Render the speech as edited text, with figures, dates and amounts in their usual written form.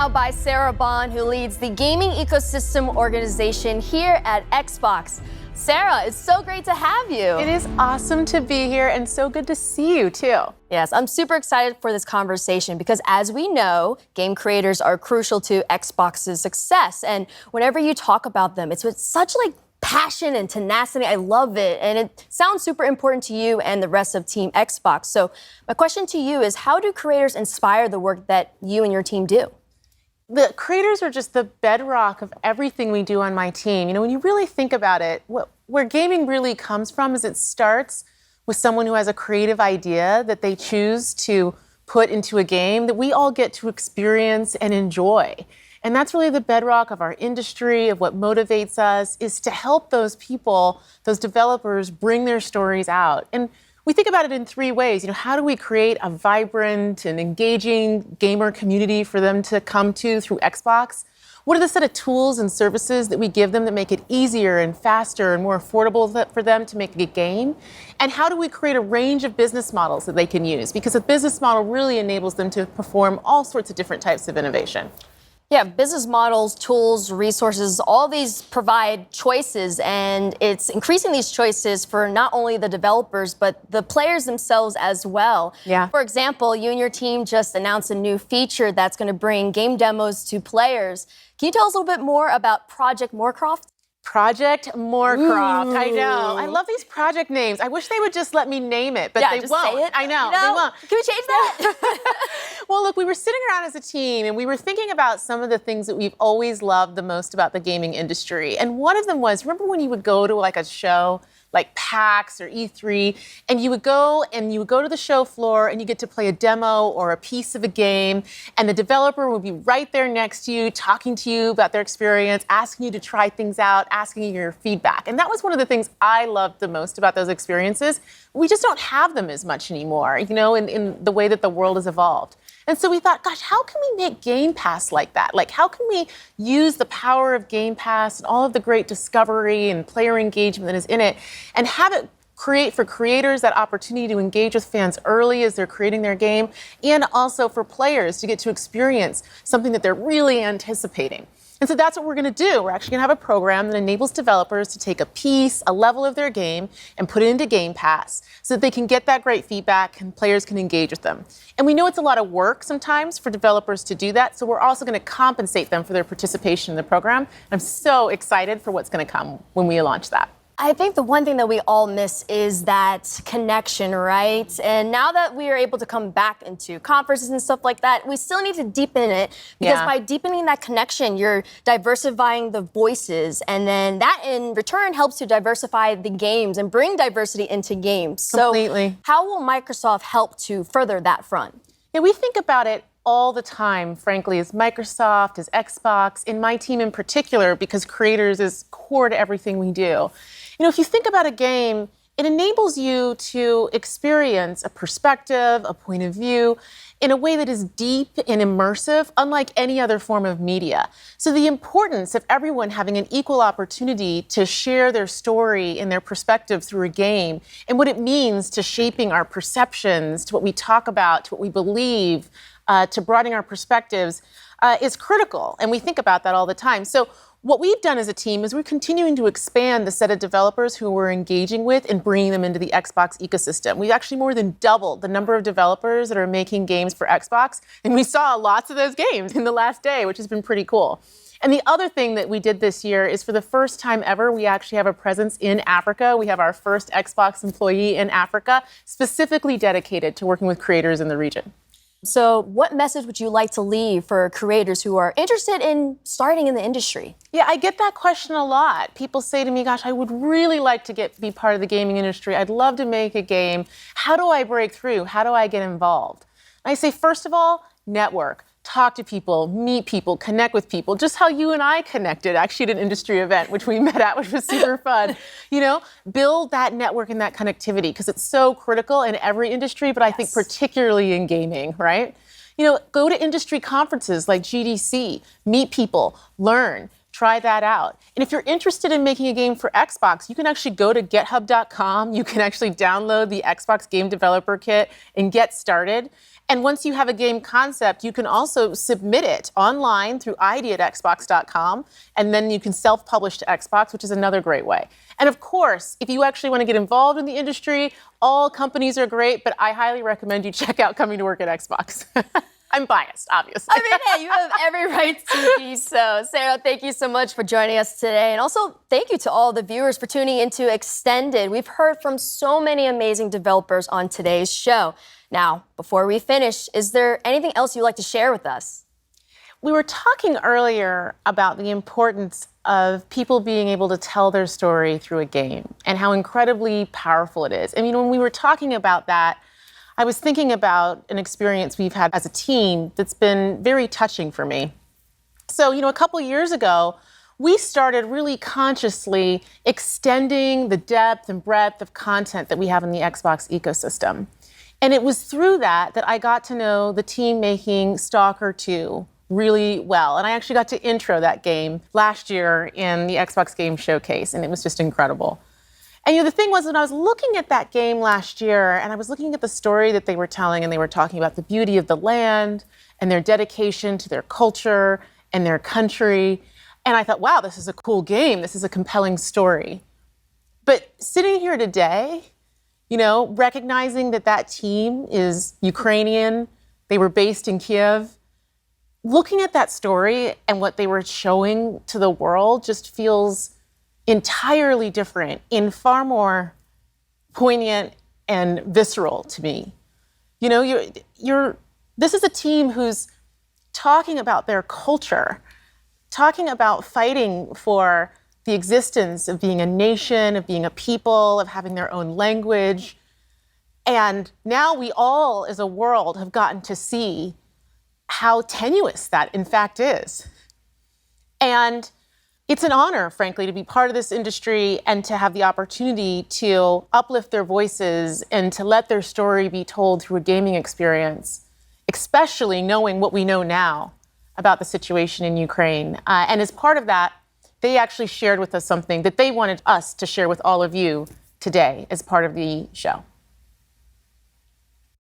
By Sara Bond, who leads the gaming ecosystem organization here at Xbox. Sara, it's so great to have you. It is awesome to be here and so good to see you too. Yes, I'm super excited for this conversation because as we know, game creators are crucial to Xbox's success. And whenever you talk about them, it's with such passion and tenacity. I love it. And it sounds super important to you and the rest of Team Xbox. So my question to you is, how do creators inspire the work that you and your team do? The creators are just the bedrock of everything we do on my team. You know, when you really think about it, where gaming really comes from is it starts with someone who has a creative idea that they choose to put into a game that we all get to experience and enjoy. And that's really the bedrock of our industry, of what motivates us, is to help those people, those developers, bring their stories out. And we think about it in three ways. You know, how do we create a vibrant and engaging gamer community for them to come to through Xbox? What are the set of tools and services that we give them that make it easier and faster and more affordable for them to make a game? And how do we create a range of business models that they can use? Because a business model really enables them to perform all sorts of different types of innovation. Yeah, business models, tools, resources, all these provide choices, and it's increasing these choices for not only the developers, but the players themselves as well. Yeah. For example, you and your team just announced a new feature that's going to bring game demos to players. Can you tell us a little bit more about Project Moorcroft? Project Moorcroft. Ooh. I know. I love these project names. I wish they would just let me name it, but they just won't. Say it. I know. They won't. Can we change that? Well, look, we were sitting around as a team and we were thinking about some of the things that we've always loved the most about the gaming industry. And one of them was, remember when you would go to a show like PAX or E3, and you would go to the show floor and you get to play a demo or a piece of a game, and the developer would be right there next to you, talking to you about their experience, asking you to try things out, asking you your feedback. And that was one of the things I loved the most about those experiences. We just don't have them as much anymore, you know, in the way that the world has evolved. And so we thought, gosh, how can we make Game Pass like that? Like, how can we use the power of Game Pass and all of the great discovery and player engagement that is in it and have it create for creators that opportunity to engage with fans early as they're creating their game, and also for players to get to experience something that they're really anticipating. And so that's what we're going to do. We're actually going to have a program that enables developers to take a piece, a level of their game, and put it into Game Pass so that they can get that great feedback and players can engage with them. And we know it's a lot of work sometimes for developers to do that, so we're also going to compensate them for their participation in the program. I'm so excited for what's going to come when we launch that. I think the one thing that we all miss is that connection, right? And now that we are able to come back into conferences and stuff like that, we still need to deepen it because by deepening that connection, you're diversifying the voices, and then that in return helps to diversify the games and bring diversity into games. Completely. So how will Microsoft help to further that front? Yeah, we think about it all the time, frankly, as Microsoft, as Xbox, in my team in particular, because creators is core to everything we do. You know, if you think about a game, it enables you to experience a perspective, a point of view, in a way that is deep and immersive, unlike any other form of media. So the importance of everyone having an equal opportunity to share their story and their perspective through a game, and what it means to shaping our perceptions, to what we talk about, to what we believe, to broadening our perspectives, is critical. And we think about that all the time. So what we've done as a team is we're continuing to expand the set of developers who we're engaging with and bringing them into the Xbox ecosystem. We've actually more than doubled the number of developers that are making games for Xbox. And we saw lots of those games in the last day, which has been pretty cool. And the other thing that we did this year is, for the first time ever, we actually have a presence in Africa. We have our first Xbox employee in Africa, specifically dedicated to working with creators in the region. So what message would you like to leave for creators who are interested in starting in the industry? Yeah, I get that question a lot. People say to me, gosh, I would really like to be part of the gaming industry. I'd love to make a game. How do I break through? How do I get involved? And I say, first of all, network. Talk to people, meet people, connect with people, just how you and I connected actually at an industry event, which we met at, which was super fun. You know, build that network and that connectivity, because it's so critical in every industry, but I think particularly in gaming, right? You know, go to industry conferences like GDC, meet people, learn, try that out. And if you're interested in making a game for Xbox, you can actually go to github.com. You can actually download the Xbox Game Developer Kit and get started. And once you have a game concept, you can also submit it online through id@xbox.com, and then you can self-publish to Xbox, which is another great way. And of course, if you actually want to get involved in the industry, all companies are great, but I highly recommend you check out Coming to Work at Xbox. I'm biased, obviously. I mean, hey, you have every right to be so. Sara, thank you so much for joining us today. And also, thank you to all the viewers for tuning into Extended. We've heard from so many amazing developers on today's show. Now, before we finish, is there anything else you'd like to share with us? We were talking earlier about the importance of people being able to tell their story through a game and how incredibly powerful it is. I mean, when we were talking about that, I was thinking about an experience we've had as a team that's been very touching for me. So, a couple years ago, we started really consciously extending the depth and breadth of content that we have in the Xbox ecosystem. And it was through that I got to know the team making Stalker 2 really well. And I actually got to intro that game last year in the Xbox Game Showcase, and it was just incredible. And the thing was, when I was looking at that game last year, and I was looking at the story that they were telling, and they were talking about the beauty of the land and their dedication to their culture and their country, and I thought, wow, this is a cool game. This is a compelling story. But sitting here today, recognizing that team is Ukrainian, they were based in Kiev, looking at that story and what they were showing to the world just feels entirely different and far more poignant and visceral to me. This is a team who's talking about their culture, talking about fighting for the existence of being a nation, of being a people, of having their own language. And now we all, as a world, have gotten to see how tenuous that, in fact, is. And it's an honor, frankly, to be part of this industry and to have the opportunity to uplift their voices and to let their story be told through a gaming experience, especially knowing what we know now about the situation in Ukraine. And as part of that, they actually shared with us something that they wanted us to share with all of you today as part of the show.